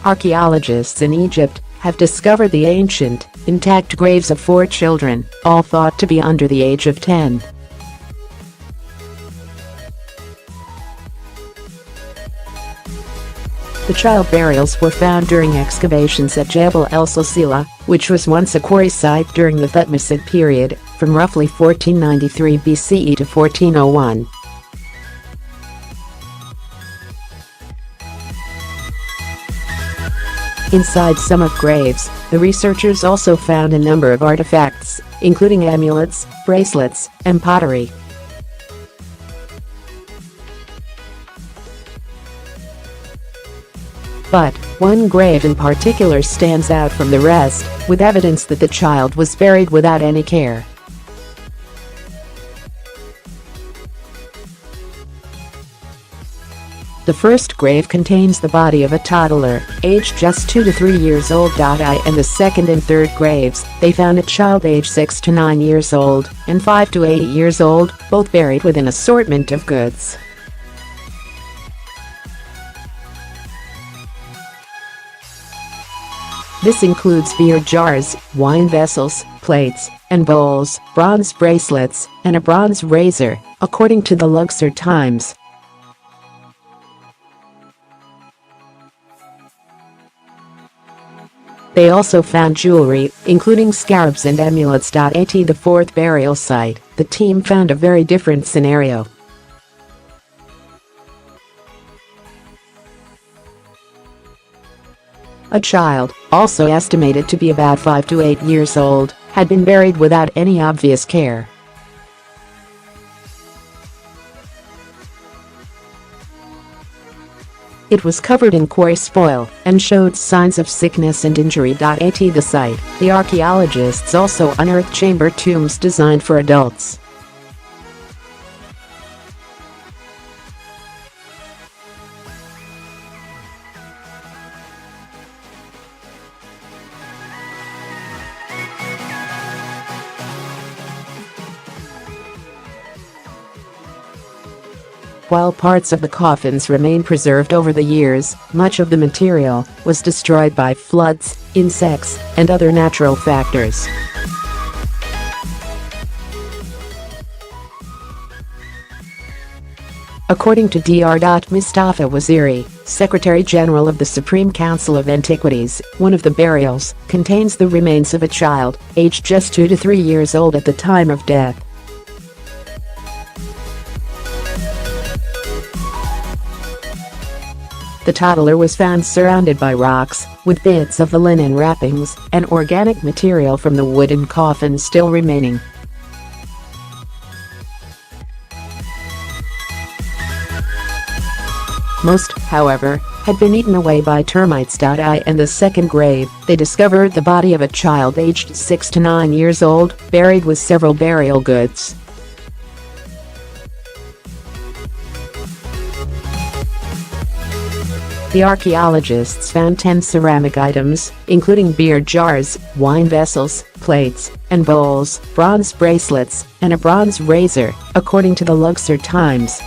Archaeologists in Egypt have discovered the ancient, intact graves of 4 children, all thought to be under the age of 10. The child burials were found during excavations at Gebel el-Silsila, which was once a quarry site during the Thutmosid period, from roughly 1493 BCE to 1401. Inside some of graves, the researchers also found a number of artifacts, including amulets, bracelets, and pottery. But one grave in particular stands out from the rest, with evidence that the child was buried without any care. The first grave contains the body of a toddler, aged just 2 to 3 years old.I, and the second and third graves, they found a child aged 6 to 9 years old and 5 to 8 years old, both buried with an assortment of goods. This includes beer jars, wine vessels, plates, and bowls, bronze bracelets, and a bronze razor, according to the Luxor Times. They also found jewelry, including scarabs and amulets.At the fourth burial site. The team found a very different scenario. A child, also estimated to be about 5 to 8 years old, had been buried without any obvious care. It was covered in quarry spoil and showed signs of sickness and injury.At the site. The archaeologists also unearthed chamber tombs designed for adults. While parts of the coffins remain preserved over the years, much of the material was destroyed by floods, insects, and other natural factors. According to Dr. Mostafa Waziri, Secretary General of the Supreme Council of Antiquities, one of the burials contains the remains of a child, aged just 2 to 3 years old at the time of death. The toddler was found surrounded by rocks, with bits of the linen wrappings and organic material from the wooden coffin still remaining. Most, however, had been eaten away by termites.I. And the second grave, they discovered the body of a child aged 6 to 9 years old, buried with several burial goods. The archaeologists found 10 ceramic items, including beer jars, wine vessels, plates, and bowls, bronze bracelets, and a bronze razor, according to the Luxor Times.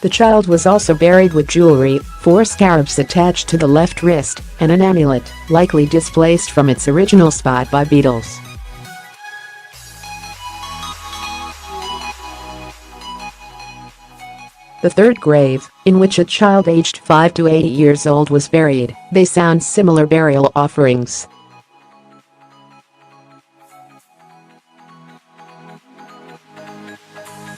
The child was also buried with jewelry, 4 scarabs attached to the left wrist, and an amulet, likely displaced from its original spot by beetles. The third grave, in which a child aged 5 to 8 years old was buried, they found similar burial offerings.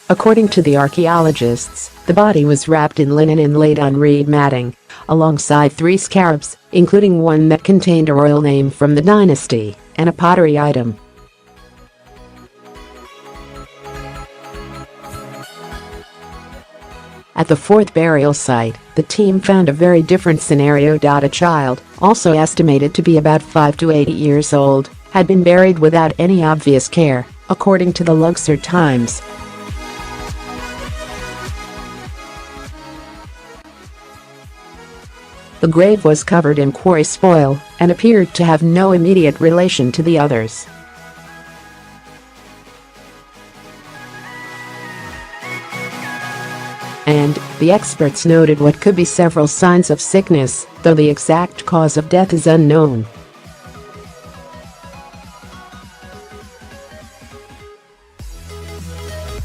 According to the archaeologists, the body was wrapped in linen and laid on reed matting, alongside 3 scarabs, including one that contained a royal name from the dynasty, and a pottery item. At the fourth burial site, the team found a very different scenario. A child, also estimated to be about 5 to 8 years old, had been buried without any obvious care, according to the Luxor Times. The grave was covered in quarry spoil and appeared to have no immediate relation to the others. and the experts noted what could be several signs of sickness, though the exact cause of death is unknown.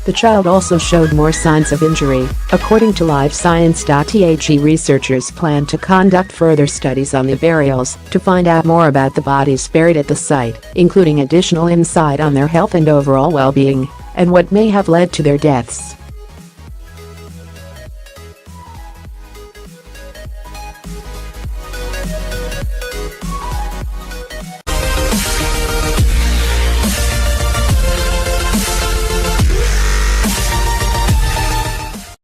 The child also showed more signs of injury. According to live science.The, researchers plan to conduct further studies on the burials to find out more about the bodies buried at the site, including additional insight on their health and overall well-being, and what may have led to their deaths.